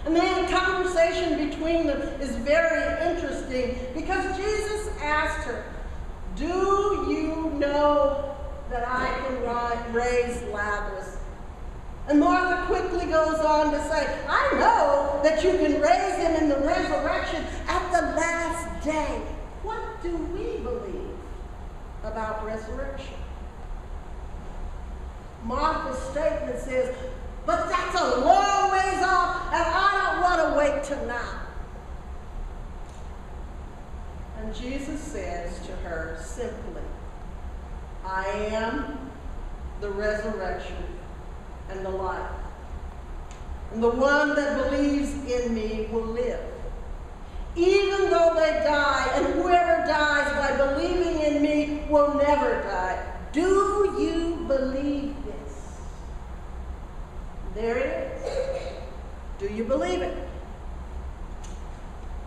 And the conversation between them is very interesting because Jesus asked her, "Do you know that I can raise Lazarus?" And Martha quickly goes on to say, "I know that you can raise him in the resurrection at the last day." What do we believe about resurrection? Martha's statement says, "But that's a long ways off, and I don't want to wait till now." And Jesus says to her simply, "I am the resurrection and the life. And the one that believes in me will live, even though they die, and whoever dies by believing in me will never die. Do you believe this?" There it is. Do you believe it?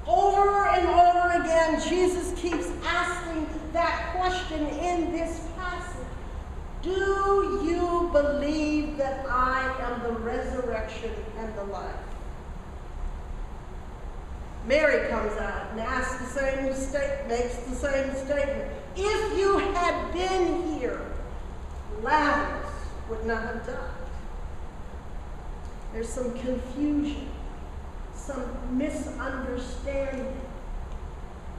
Over and over again, Jesus keeps asking that question in this passage. Do you believe that I am the resurrection and the life? Mary comes out and asks makes the same statement. If you had been here, Lazarus would not have died. There's some confusion, some misunderstanding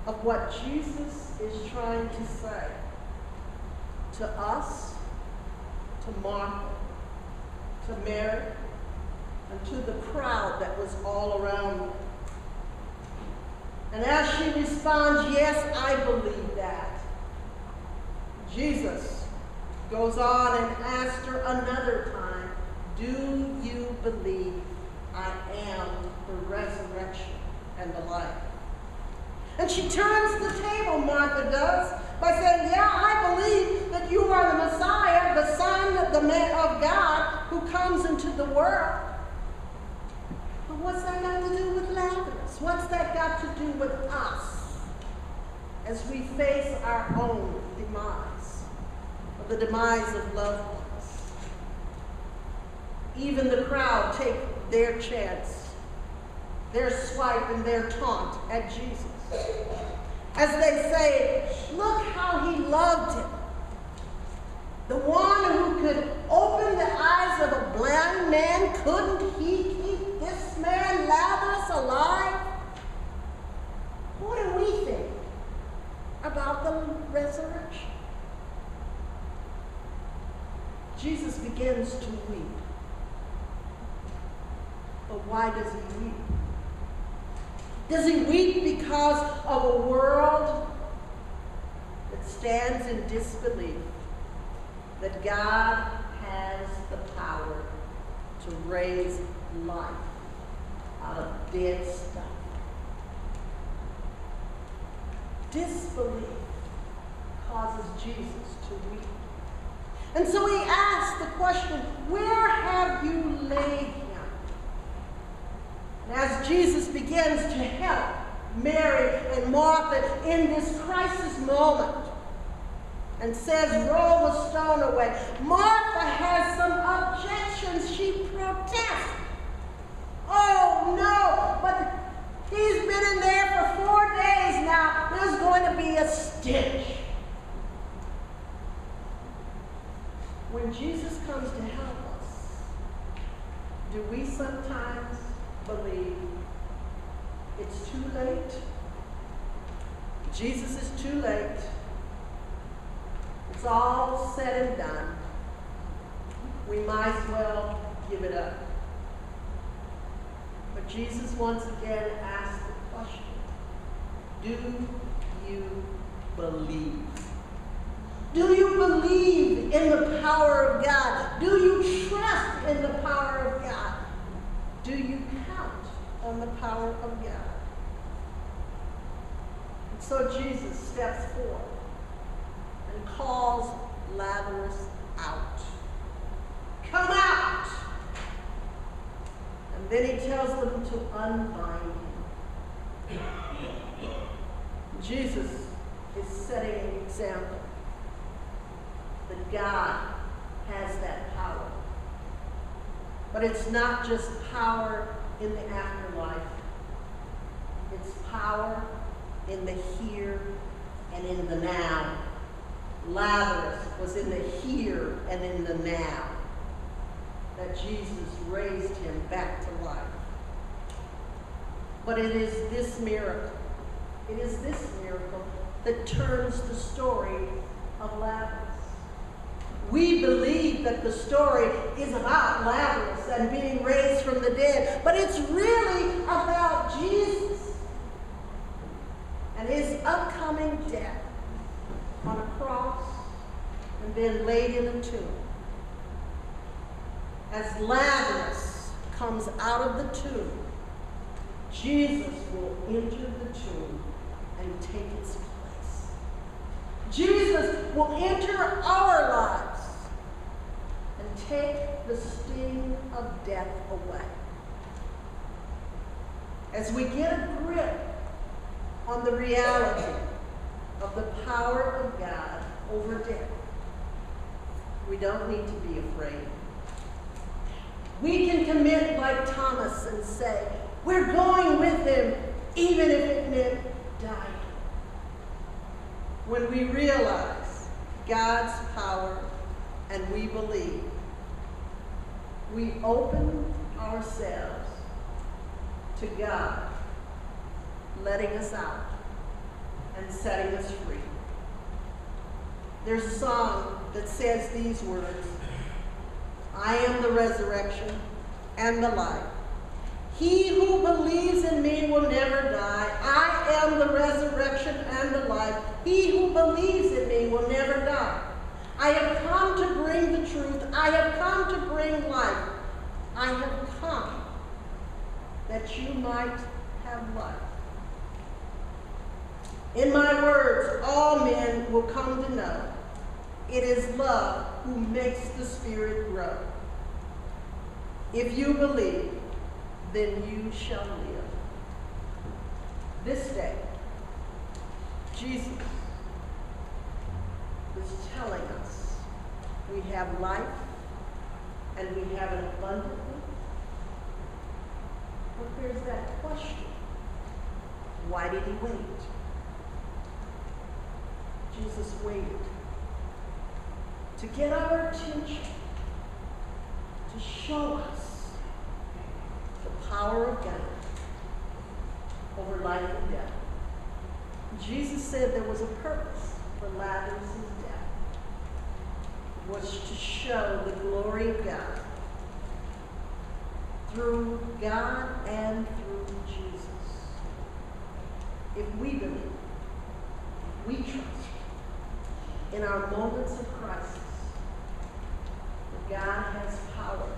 of what Jesus is trying to say to us, to Martha, to Mary, and to the crowd that was all around them. And as she responds, "Yes, I believe that," Jesus goes on and asks her another time, "Do you believe I am the resurrection and the life?" And she turns the table, Martha does, by saying, "Yeah, I believe that you are the Messiah, the Son of God who comes into the world." But what's that got to do with Lazarus? What's that got to do with us as we face our own demise, or the demise of loved ones? Even the crowd take their chance, their swipe and their taunt at Jesus, as they say, "Look how he loved him. The one who could open the eyes of a blind man, couldn't he keep this man Lazarus alive?" What do we think about the resurrection? Jesus begins to weep. But why does he weep? Does he weep because of a world that stands in disbelief that God has the power to raise life out of dead stuff? Disbelief causes Jesus to weep. And so he asks the question, "Where have you laid him?" And as Jesus begins to help Mary and Martha in this crisis moment and says, "Roll the stone away," Martha has some objections. She protests. "Oh no, but he's been in there for 4 days now. There's going to be a stench." When Jesus comes to help us, do we sometimes believe it's too late? Jesus is too late. It's all said and done. We might as well give it up. But Jesus once again asks the question, do you believe? Do you believe in the power of God? Do you trust in the power of God? Do you count on the power of God? And so Jesus steps forward and calls Lazarus out. "Come out!" And then he tells them to unbind him. Jesus is setting an example that God has that power. But it's not just power in the afterlife. It's power in the here and in the now. Lazarus was in the here and in the now that Jesus raised him back to life. But it is this miracle that turns the story of Lazarus. We believe that the story is about Lazarus and being raised from the dead, but it's really about Jesus and his upcoming death on a cross and then laid in a tomb. As Lazarus comes out of the tomb, Jesus will enter the tomb and take its place. Jesus will enter our lives and take the sting of death away. As we get a grip on the reality of the power of God over death, we don't need to be afraid. We can commit like Thomas and say, we're going with him, even if it meant dying. When we realize God's power and we believe, we open ourselves to God, letting us out and setting us free. There's a song that says these words, I am the resurrection and the life. He who believes in me will never die. I am the resurrection and the life. He who believes in me will never die. I have come to bring the truth. I have come to bring life. I have come that you might have life. In my words, all men will come to know it is love who makes the Spirit grow. If you believe, then you shall live. This day, Jesus is telling us we have life and we have it abundantly. But there's that question. Why did he wait? Jesus waited to get our attention, to show us the power of God over life and death. Jesus said there was a purpose for Lazarus' death. It was to show the glory of God through God and through Jesus. If we believe, if we trust in our moments of crisis, that God has power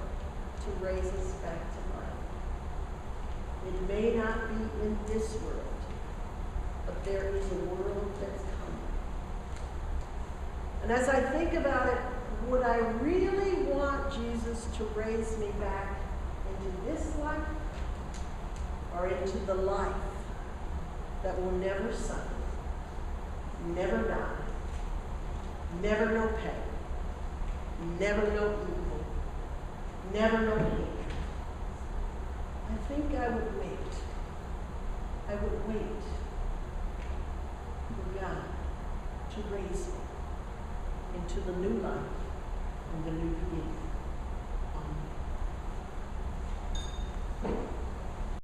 to raise us back to life. It may not be in this world, but there is a world that's coming. And as I think about it, would I really want Jesus to raise me back into this life or into the life that will never suffer, never die, never know pain, never know evil, never know pain? I think I would wait. I would wait for God to raise me into the new life and the new beginning.